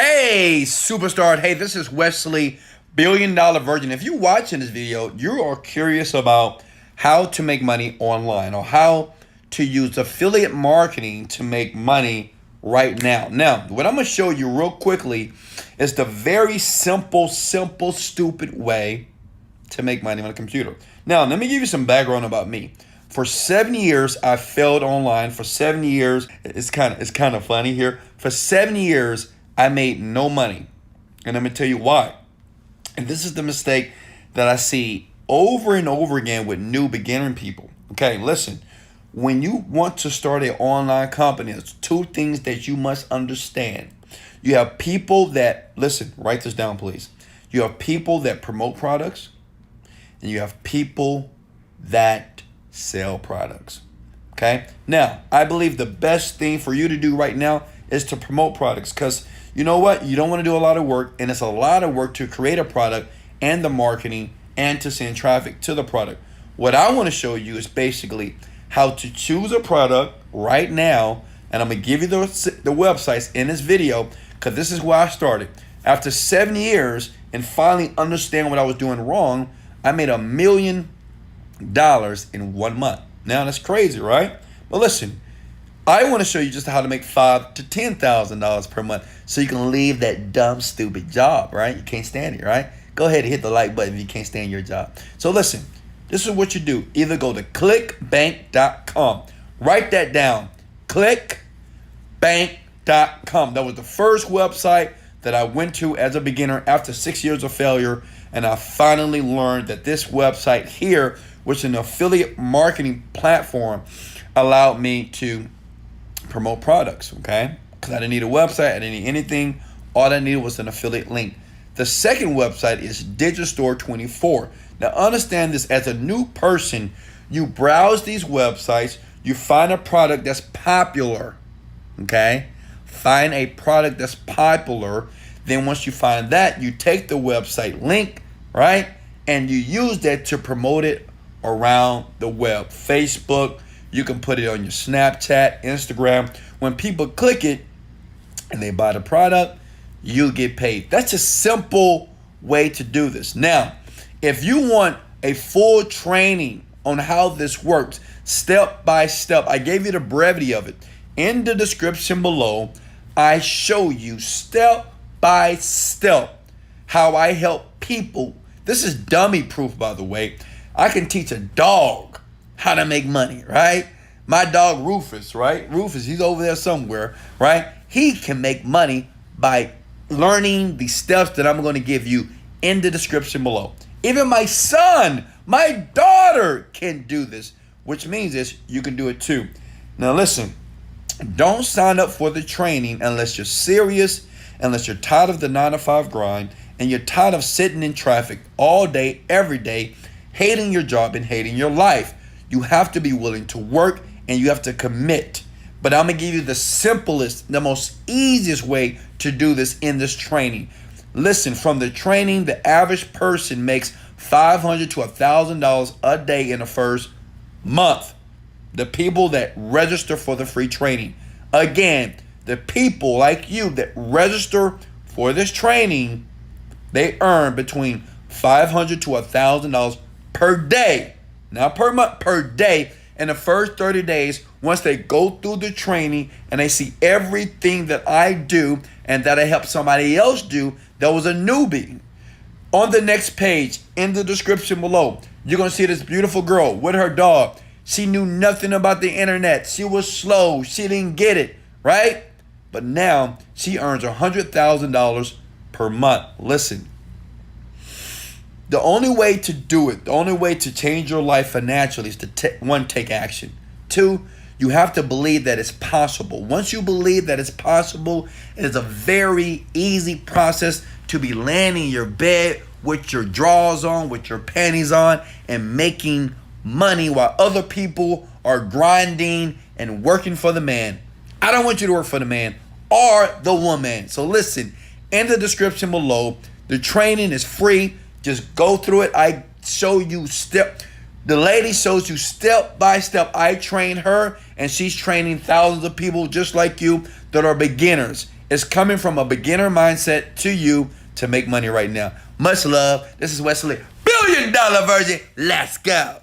Hey, superstar. Hey, this is Wesley, Billion Dollar Virgin. If you're watching this video, you are curious about how to make money online or how to use affiliate marketing to make money right now. Now, what I'm going to show you real quickly is the very simple, stupid way to make money on a computer. Now, let me give you some background about me. For 7 years, I failed online. For 7 years, it's kind of funny here. For 7 years, I made no money. And let me tell you why. And this is the mistake that I see over and over again with new beginning people. Okay, listen. When you want to start an online company, there's two things that you must understand. You have people that, listen, write this down, please. You have people that promote products, and you have people that sell products. Okay? Now, I believe the best thing for you to do right now is to promote products, because you know what? You don't want to do a lot of work, and it's a lot of work to create a product and the marketing and to send traffic to the product. What I want to show you is basically how to choose a product right now, and I'm going to give you the websites in this video because this is where I started. After 7 years and finally understand what I was doing wrong, I made $1 million in 1 month. Now that's crazy, right? But listen, I want to show you just how to make $5,000 to $10,000 per month so you can leave that dumb, stupid job, right? You can't stand it, right? Go ahead and hit the like button if you can't stand your job. So listen, this is what you do. Either go to clickbank.com. Write that down. Clickbank.com. That was the first website that I went to as a beginner after 6 years of failure. And I finally learned that this website here, which is an affiliate marketing platform, allowed me to promote products, okay? Because I didn't need a website, I didn't need anything. All I needed was an affiliate link. The second website is Digistore24. Now understand this, as a new person, you browse these websites, you find a product that's popular, okay? Find a product that's popular. Then once you find that, you take the website link, right? And you use that to promote it around the web. Facebook, you can put it on your Snapchat, Instagram. When people click it and they buy the product, you get paid. That's a simple way to do this. Now, if you want a full training on how this works, step by step, I gave you the brevity of it. In the description below, I show you step by step how I help people. This is dummy proof, by the way. I can teach a dog how to make money, right? My dog Rufus, right? Rufus, he's over there somewhere, right? He can make money by learning the steps that I'm going to give you in the description below. Even my son, my daughter can do this, which means this, you can do it too. Now listen, don't sign up for the training unless you're serious, unless you're tired of the 9-to-5 grind, and you're tired of sitting in traffic all day, every day, hating your job and hating your life. You have to be willing to work and you have to commit. But I'm going to give you the simplest, the most easiest way to do this in this training. Listen, from the training, the average person makes $500 to $1,000 a day in the first month. The people that register for the free training. Again, the people like you that register for this training, they earn between $500 to $1,000 per day. Not per month, per day. In the first 30 days, once they go through the training and they see everything that I do and that I help somebody else do that was a newbie. On the next page, in the description below, you're going to see this beautiful girl with her dog. She knew nothing about the internet. She was slow. She didn't get it, right? But now she earns $100,000 per month. Listen. The only way to do it, the only way to change your life financially is to, one, take action. Two, you have to believe that it's possible. Once you believe that it's possible, it is a very easy process to be laying in your bed with your drawers on, with your panties on, and making money while other people are grinding and working for the man. I don't want you to work for the man or the woman. So listen, in the description below, the training is free. Just go through it. I show you the lady shows you step by step. I train her and she's training thousands of people just like you that are beginners. is coming from a beginner mindset to you to make money right now. Much love. This is Wesley, $1 billion virgin. Let's go.